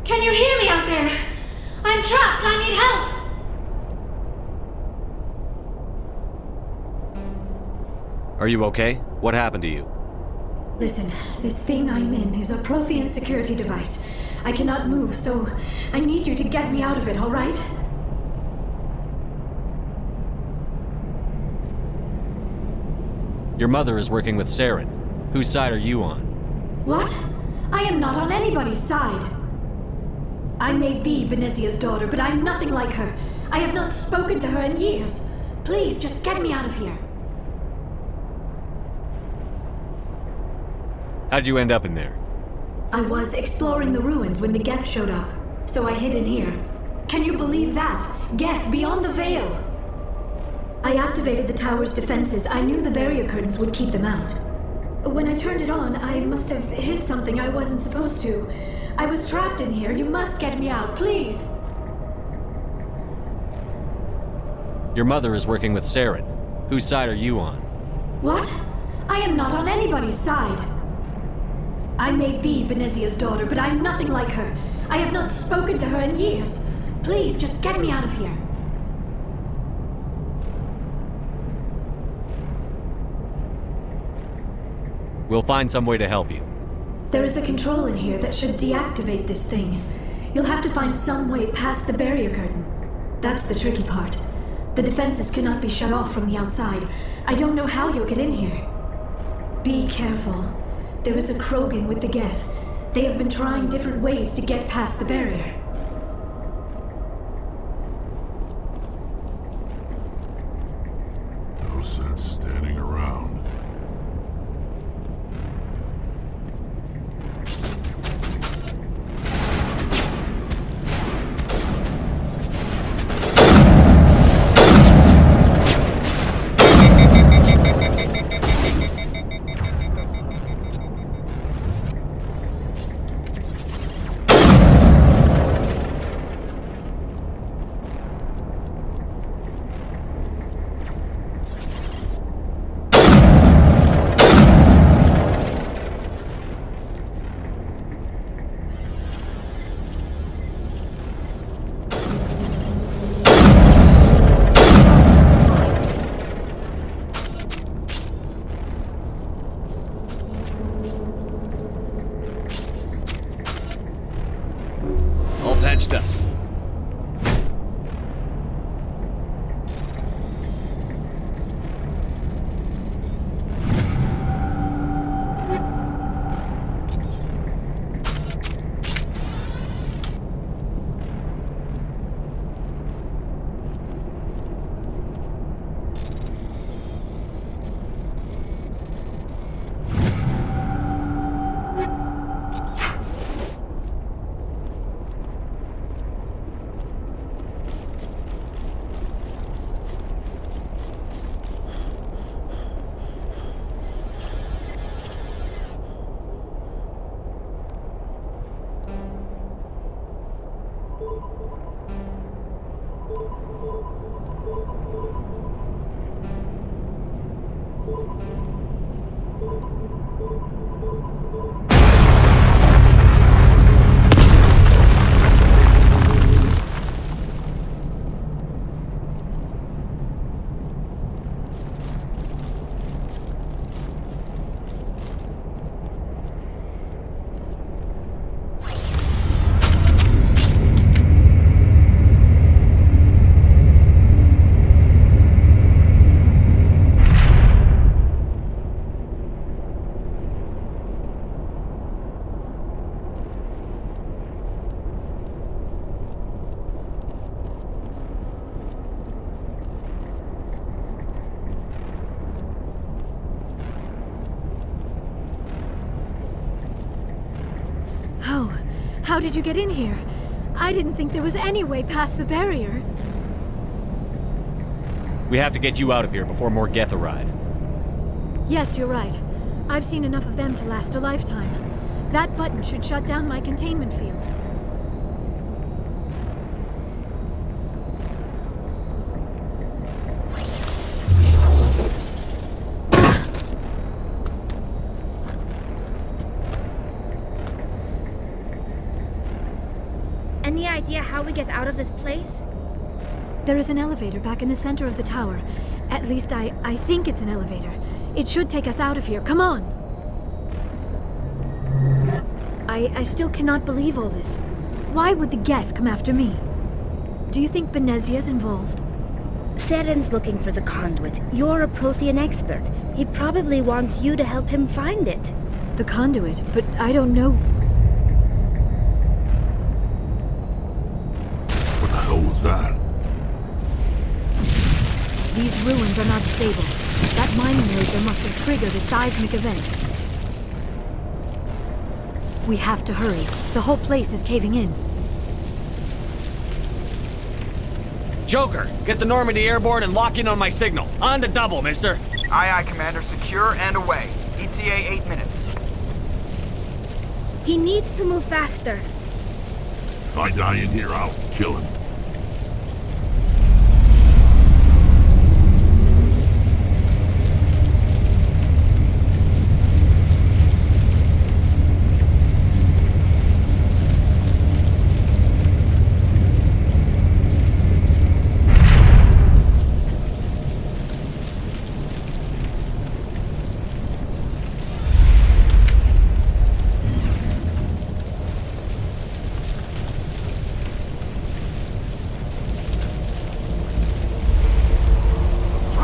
Can you hear me out there? I'm trapped. I need help. Are you okay? What happened to you? Listen, this thing I'm in is a Prothean security device. I cannot move, so I need you to get me out of it, all right? Your mother is working with Saren. Whose side are you on? What? I am not on anybody's side. I may be Benezia's daughter, but I'm nothing like her. I have not spoken to her in years. Please, just get me out of here. How'd you end up in there? I was exploring the ruins when the Geth showed up, so I hid in here. Can you believe that? Geth beyond the veil! I activated the tower's defenses. I knew the barrier curtains would keep them out. When I turned it on, I must have hit something I wasn't supposed to. I was trapped in here. You must get me out, please! Your mother is working with Saren. Whose side are you on? What? I am not on anybody's side. I may be Benezia's daughter, but I'm nothing like her. I have not spoken to her in years. Please, just get me out of here. We'll find some way to help you. There is a control in here that should deactivate this thing. You'll have to find some way past the barrier curtain. That's the tricky part. The defenses cannot be shut off from the outside. I don't know how you'll get in here. Be careful. There is a Krogan with the Geth. They have been trying different ways to get past the barrier. No sense standing around. Patched up. How did you get in here? I didn't think there was any way past the barrier. We have to get you out of here before more Geth arrive. Yes, you're right. I've seen enough of them to last a lifetime. That button should shut down my containment field. Any idea how we get out of this place? There is an elevator back in the center of the tower. At least I think it's an elevator. It should take us out of here. Come on! I still cannot believe all this. Why would the Geth come after me? Do you think Benezia's involved? Seren's looking for the conduit. You're a Prothean expert. He probably wants you to help him find it. The conduit? But I don't know. What the hell was that? These ruins are not stable. That mining laser must have triggered a seismic event. We have to hurry. The whole place is caving in. Joker, get the Normandy airborne and lock in on my signal. On the double, mister. Aye, aye, Commander. Secure and away. ETA 8 minutes. He needs to move faster. If I die in here, I'll kill him.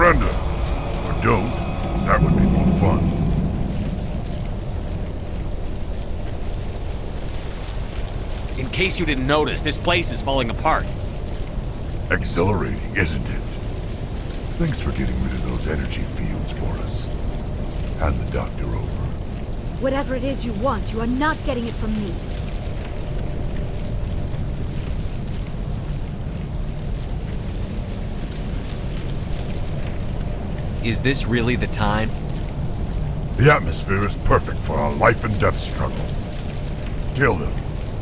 Surrender. Or don't. That would be more fun. In case you didn't notice, this place is falling apart. Exhilarating, isn't it? Thanks for getting rid of those energy fields for us. Hand the doctor over. Whatever it is you want, you are not getting it from me. Is this really the time? The atmosphere is perfect for a life and death struggle. Kill them.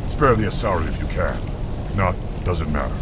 Spare the Asari if you can. If not, doesn't matter.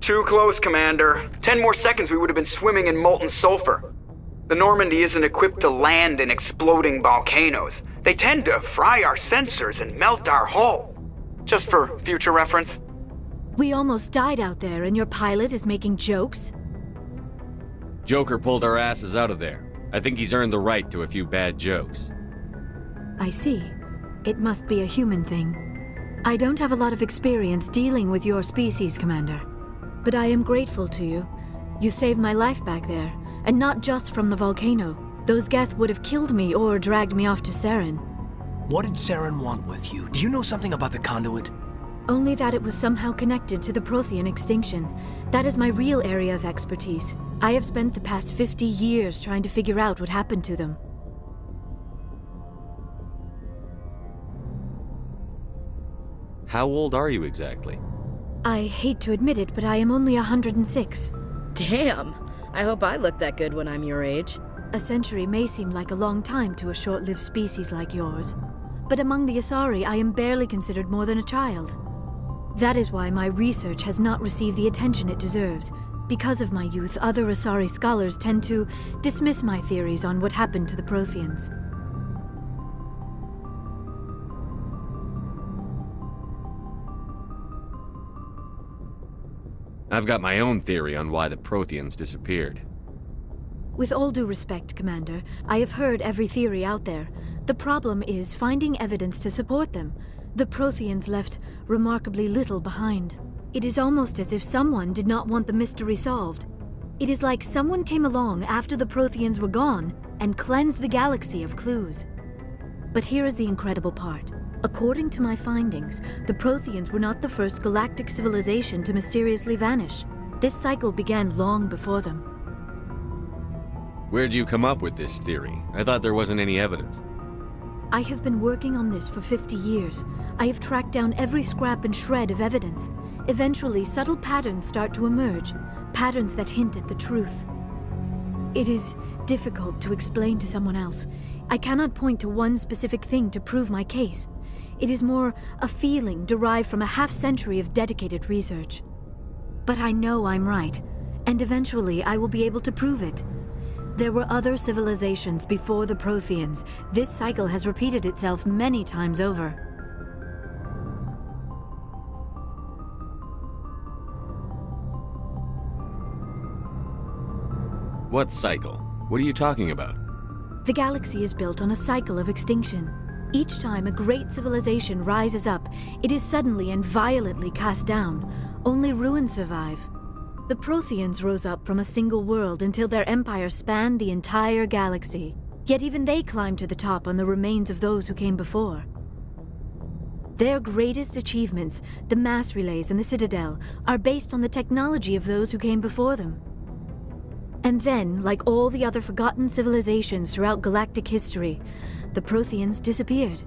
Too close, Commander. 10 more seconds we would have been swimming in molten sulfur. The Normandy isn't equipped to land in exploding volcanoes. They tend to fry our sensors and melt our hull. Just for future reference. We almost died out there, and your pilot is making jokes? Joker pulled our asses out of there. I think he's earned the right to a few bad jokes. I see. It must be a human thing. I don't have a lot of experience dealing with your species, Commander. But I am grateful to you. You saved my life back there, and not just from the volcano. Those Geth would have killed me or dragged me off to Saren. What did Saren want with you? Do you know something about the conduit? Only that it was somehow connected to the Prothean extinction. That is my real area of expertise. I have spent the past 50 years trying to figure out what happened to them. How old are you exactly? I hate to admit it, but I am only 106. Damn! I hope I look that good when I'm your age. A century may seem like a long time to a short-lived species like yours, but among the Asari, I am barely considered more than a child. That is why my research has not received the attention it deserves. Because of my youth, other Asari scholars tend to dismiss my theories on what happened to the Protheans. I've got my own theory on why the Protheans disappeared. With all due respect, Commander, I have heard every theory out there. The problem is finding evidence to support them. The Protheans left remarkably little behind. It is almost as if someone did not want the mystery solved. It is like someone came along after the Protheans were gone and cleansed the galaxy of clues. But here is the incredible part. According to my findings, the Protheans were not the first galactic civilization to mysteriously vanish. This cycle began long before them. Where'd you come up with this theory? I thought there wasn't any evidence. I have been working on this for 50 years. I have tracked down every scrap and shred of evidence. Eventually, subtle patterns start to emerge, patterns that hint at the truth. It is difficult to explain to someone else. I cannot point to one specific thing to prove my case. It is more a feeling derived from a half-century of dedicated research. But I know I'm right, and eventually I will be able to prove it. There were other civilizations before the Protheans. This cycle has repeated itself many times over. What cycle? What are you talking about? The galaxy is built on a cycle of extinction. Each time a great civilization rises up, it is suddenly and violently cast down. Only ruins survive. The Protheans rose up from a single world until their empire spanned the entire galaxy. Yet even they climbed to the top on the remains of those who came before. Their greatest achievements, the mass relays and the Citadel, are based on the technology of those who came before them. And then, like all the other forgotten civilizations throughout galactic history, the Protheans disappeared.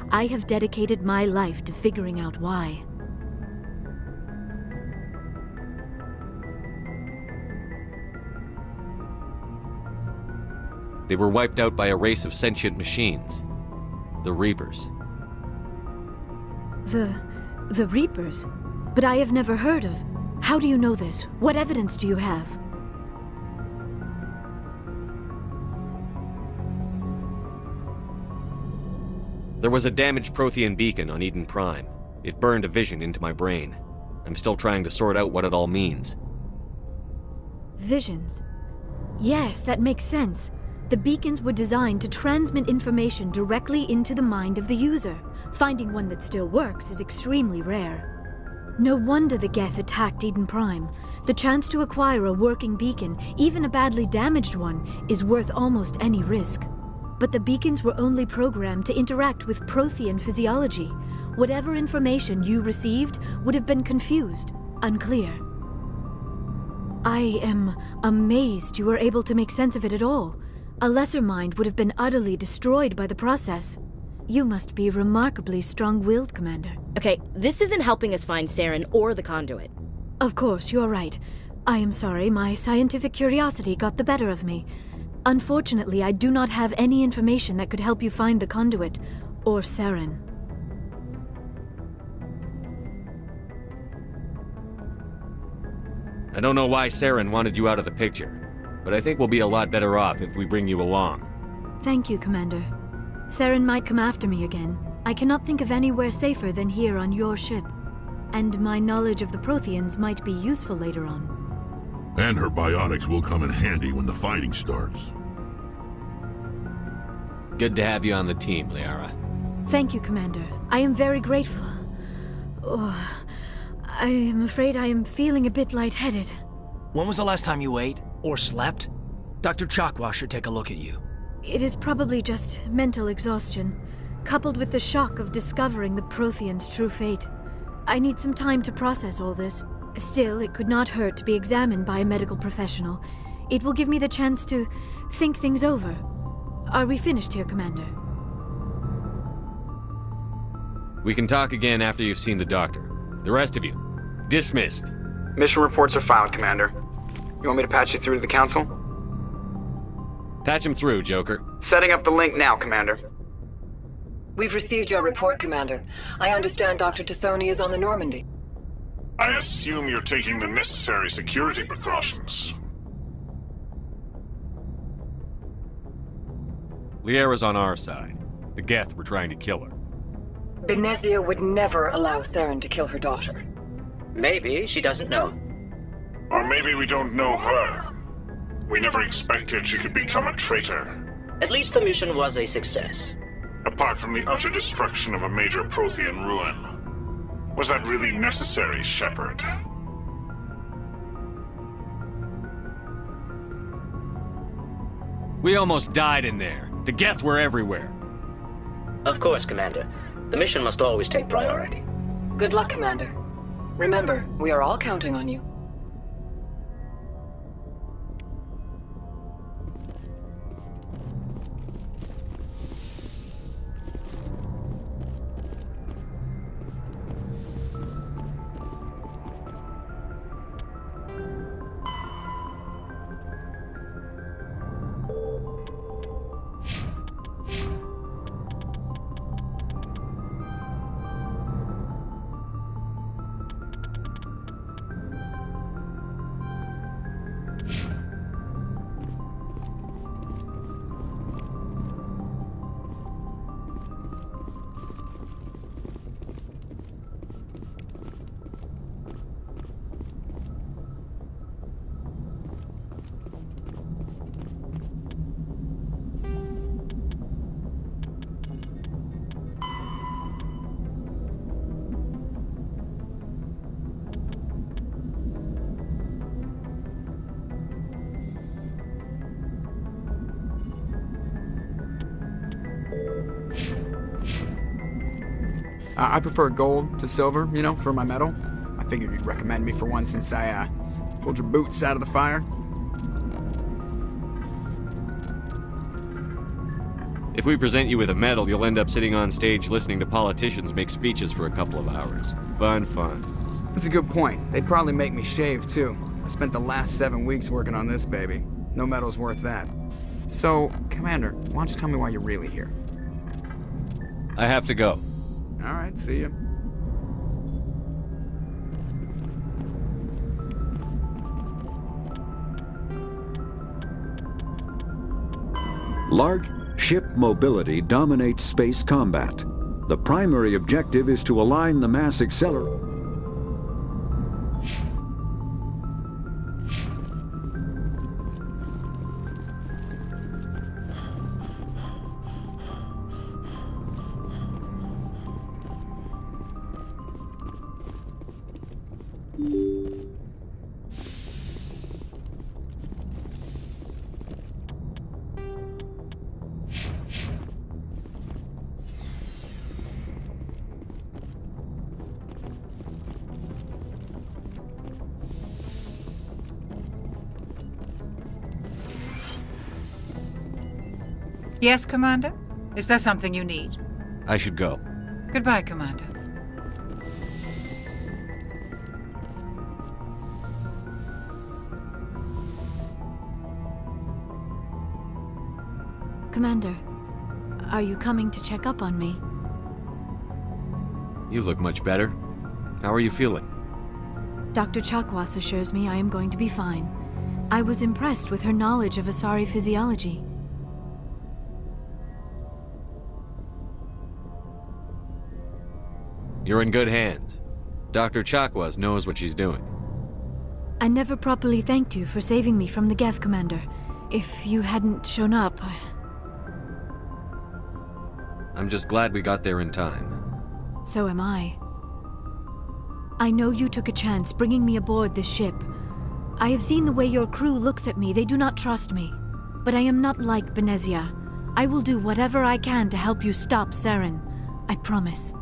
I have dedicated my life to figuring out why. They were wiped out by a race of sentient machines. The Reapers. The Reapers? But I have never heard of. How do you know this? What evidence do you have? There was a damaged Prothean beacon on Eden Prime. It burned a vision into my brain. I'm still trying to sort out what it all means. Visions? Yes, that makes sense. The beacons were designed to transmit information directly into the mind of the user. Finding one that still works is extremely rare. No wonder the Geth attacked Eden Prime. The chance to acquire a working beacon, even a badly damaged one, is worth almost any risk. But the beacons were only programmed to interact with Prothean physiology. Whatever information you received would have been confused, unclear. I am amazed you were able to make sense of it at all. A lesser mind would have been utterly destroyed by the process. You must be remarkably strong-willed, Commander. Okay, this isn't helping us find Saren or the conduit. Of course, you are right. I am sorry, my scientific curiosity got the better of me. Unfortunately, I do not have any information that could help you find the conduit, or Saren. I don't know why Saren wanted you out of the picture, but I think we'll be a lot better off if we bring you along. Thank you, Commander. Saren might come after me again. I cannot think of anywhere safer than here on your ship. And my knowledge of the Protheans might be useful later on. And her biotics will come in handy when the fighting starts. Good to have you on the team, Liara. Thank you, Commander. I am very grateful. Oh, I am afraid I am feeling a bit lightheaded. When was the last time you ate or slept? Dr. Chakwa should take a look at you. It is probably just mental exhaustion, coupled with the shock of discovering the Protheans' true fate. I need some time to process all this. Still, it could not hurt to be examined by a medical professional. It will give me the chance to think things over. Are we finished here, Commander? We can talk again after you've seen the doctor. The rest of you, dismissed. Mission reports are filed, Commander. You want me to patch you through to the Council? Patch him through, Joker. Setting up the link now, Commander. We've received your report, Commander. I understand Dr. Tassoni is on the Normandy. I assume you're taking the necessary security precautions. Liara's on our side. The Geth were trying to kill her. Benezia would never allow Saren to kill her daughter. Maybe she doesn't know. Or maybe we don't know her. We never expected she could become a traitor. At least the mission was a success. Apart from the utter destruction of a major Prothean ruin. Was that really necessary, Shepard? We almost died in there. The Geth were everywhere. Of course, Commander. The mission must always take priority. Good luck, Commander. Remember, we are all counting on you. I prefer gold to silver, you know, for my metal. I figured you'd recommend me for one since I, pulled your boots out of the fire. If we present you with a medal, you'll end up sitting on stage listening to politicians make speeches for a couple of hours. Fun. That's a good point. They'd probably make me shave, too. I spent the last 7 weeks working on this baby. No medal's worth that. So, Commander, why don't you tell me why you're really here? I have to go. All right, see ya. Large ship mobility dominates space combat. The primary objective is to align the mass accelerator. Yes, Commander? Is there something you need? I should go. Goodbye, Commander. Commander, are you coming to check up on me? You look much better. How are you feeling? Dr. Chakwas assures me I am going to be fine. I was impressed with her knowledge of Asari physiology. You're in good hands. Dr. Chakwas knows what she's doing. I never properly thanked you for saving me from the Geth, Commander. If you hadn't shown up, I'm just glad we got there in time. So am I. I know you took a chance bringing me aboard this ship. I have seen the way your crew looks at me. They do not trust me. But I am not like Benezia. I will do whatever I can to help you stop Saren. I promise.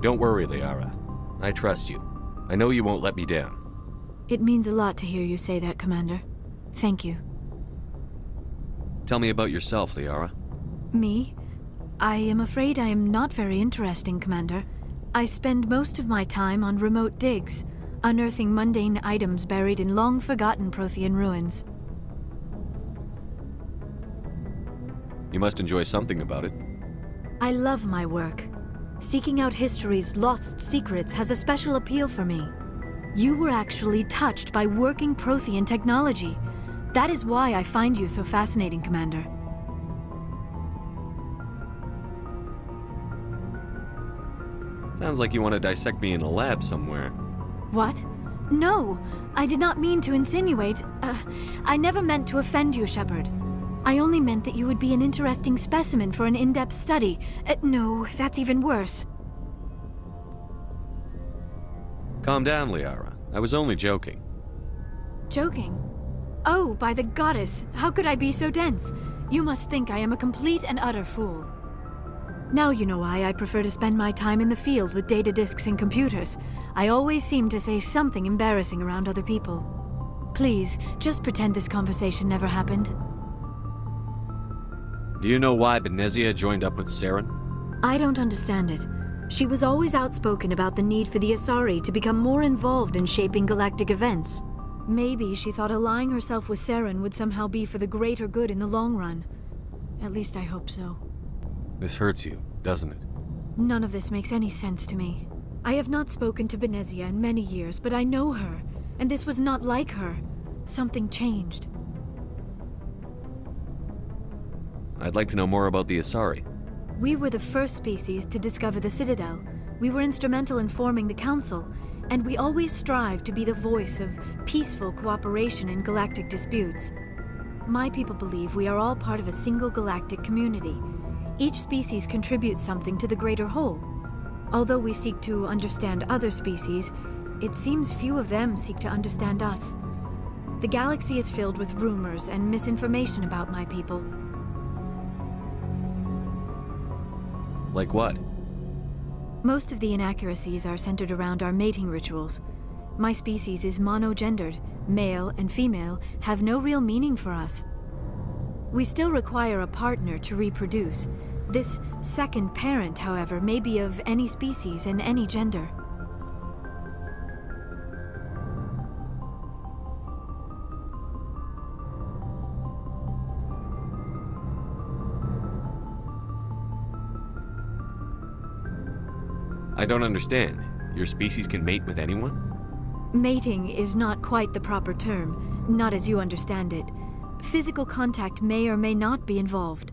Don't worry, Liara. I trust you. I know you won't let me down. It means a lot to hear you say that, Commander. Thank you. Tell me about yourself, Liara. Me? I am afraid I am not very interesting, Commander. I spend most of my time on remote digs, unearthing mundane items buried in long-forgotten Prothean ruins. You must enjoy something about it. I love my work. Seeking out history's lost secrets has a special appeal for me. You were actually touched by working Prothean technology. That is why I find you so fascinating, Commander. Sounds like you want to dissect me in a lab somewhere. What? No, I did not mean to insinuate. I never meant to offend you, Shepard. I only meant that you would be an interesting specimen for an in-depth study. No, that's even worse. Calm down, Liara. I was only joking. Joking? Oh, by the goddess, how could I be so dense? You must think I am a complete and utter fool. Now you know why I prefer to spend my time in the field with data disks and computers. I always seem to say something embarrassing around other people. Please, just pretend this conversation never happened. Do you know why Benezia joined up with Saren? I don't understand it. She was always outspoken about the need for the Asari to become more involved in shaping galactic events. Maybe she thought allying herself with Saren would somehow be for the greater good in the long run. At least I hope so. This hurts you, doesn't it? None of this makes any sense to me. I have not spoken to Benezia in many years, but I know her, and this was not like her. Something changed. I'd like to know more about the Asari. We were the first species to discover the Citadel. We were instrumental in forming the Council, and we always strive to be the voice of peaceful cooperation in galactic disputes. My people believe we are all part of a single galactic community. Each species contributes something to the greater whole. Although we seek to understand other species, it seems few of them seek to understand us. The galaxy is filled with rumors and misinformation about my people. Like what? Most of the inaccuracies are centered around our mating rituals. My species is monogendered. Male and female have no real meaning for us. We still require a partner to reproduce. This second parent, however, may be of any species and any gender. I don't understand. Your species can mate with anyone? Mating is not quite the proper term, not as you understand it. Physical contact may or may not be involved,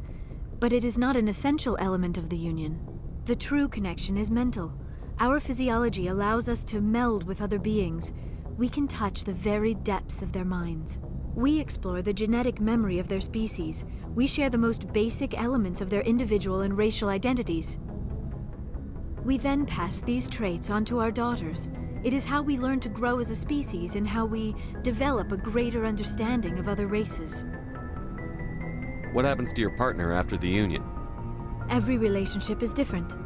but it is not an essential element of the union. The true connection is mental. Our physiology allows us to meld with other beings. We can touch the very depths of their minds. We explore the genetic memory of their species. We share the most basic elements of their individual and racial identities. We then pass these traits on to our daughters. It is how we learn to grow as a species and how we develop a greater understanding of other races. What happens to your partner after the union? Every relationship is different.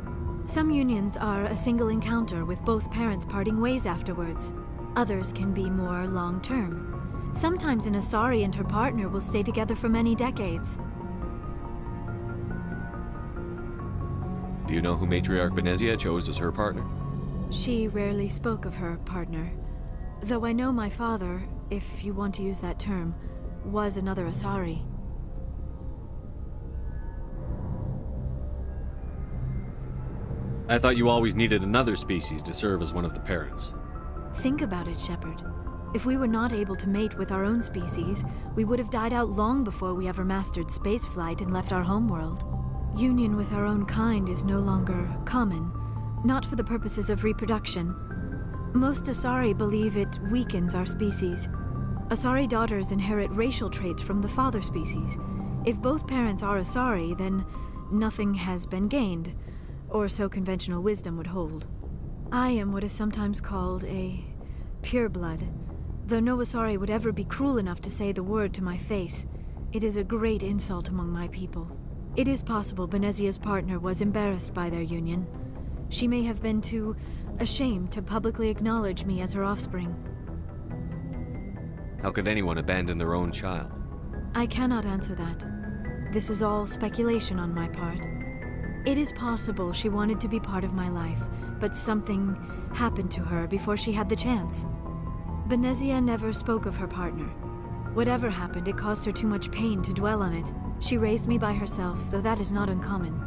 Some unions are a single encounter with both parents parting ways afterwards. Others can be more long-term. Sometimes an Asari and her partner will stay together for many decades. Do you know who Matriarch Benezia chose as her partner? She rarely spoke of her partner. Though I know my father, if you want to use that term, was another Asari. I thought you always needed another species to serve as one of the parents. Think about it, Shepard. If we were not able to mate with our own species, we would have died out long before we ever mastered spaceflight and left our homeworld. Union with our own kind is no longer common, not for the purposes of reproduction. Most Asari believe it weakens our species. Asari daughters inherit racial traits from the father species. If both parents are Asari, then nothing has been gained, or so conventional wisdom would hold. I am what is sometimes called a pureblood, though no Asari would ever be cruel enough to say the word to my face. It is a great insult among my people. It is possible Benezia's partner was embarrassed by their union. She may have been too ashamed to publicly acknowledge me as her offspring. How could anyone abandon their own child? I cannot answer that. This is all speculation on my part. It is possible she wanted to be part of my life, but something happened to her before she had the chance. Benezia never spoke of her partner. Whatever happened, it caused her too much pain to dwell on it. She raised me by herself, though that is not uncommon.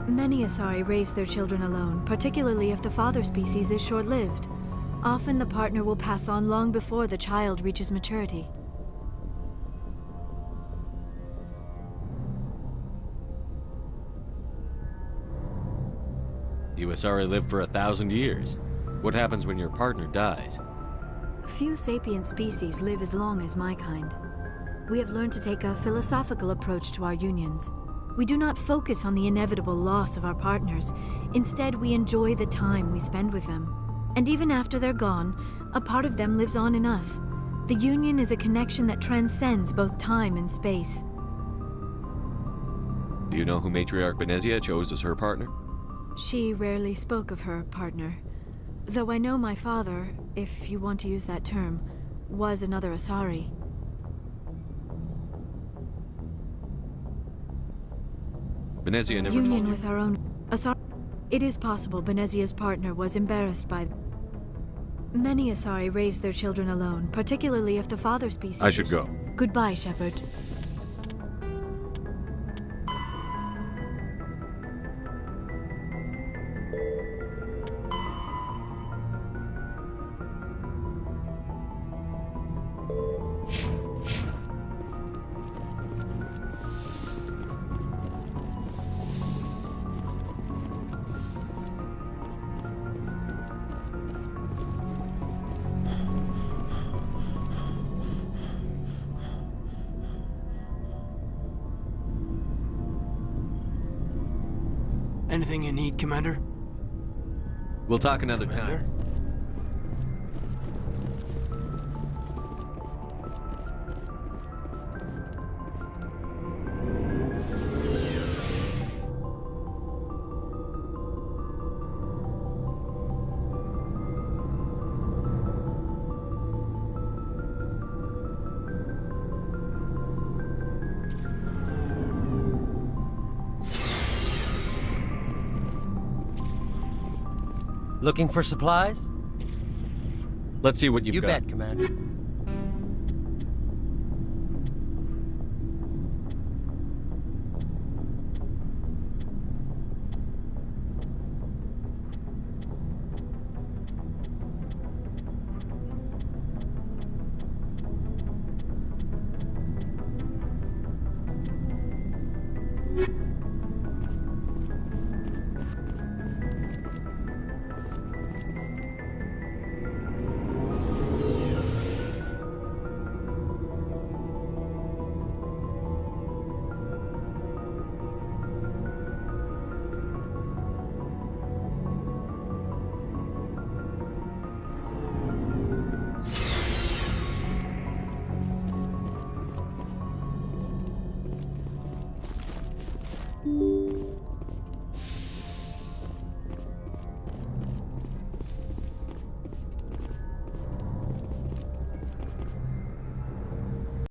Many Asari raise their children alone, particularly if the father species is short-lived. Often the partner will pass on long before the child reaches maturity. You Asari live for 1,000 years. What happens when your partner dies? Few sapient species live as long as my kind. We have learned to take a philosophical approach to our unions. We do not focus on the inevitable loss of our partners. Instead, we enjoy the time we spend with them. And even after they're gone, a part of them lives on in us. The union is a connection that transcends both time and space. Do you know who Matriarch Benezia chose as her partner? She rarely spoke of her partner. Though I know my father, if you want to use that term, was another Asari. Benezia never Union told you? with our own Asari. It is possible Benezia's partner was embarrassed by. Many Asari raise their children alone, particularly if the father species. I should go. Goodbye, Shepard. Anything you need, Commander? We'll talk another time. Looking for supplies? Let's see what you've got. You bet, Commander. you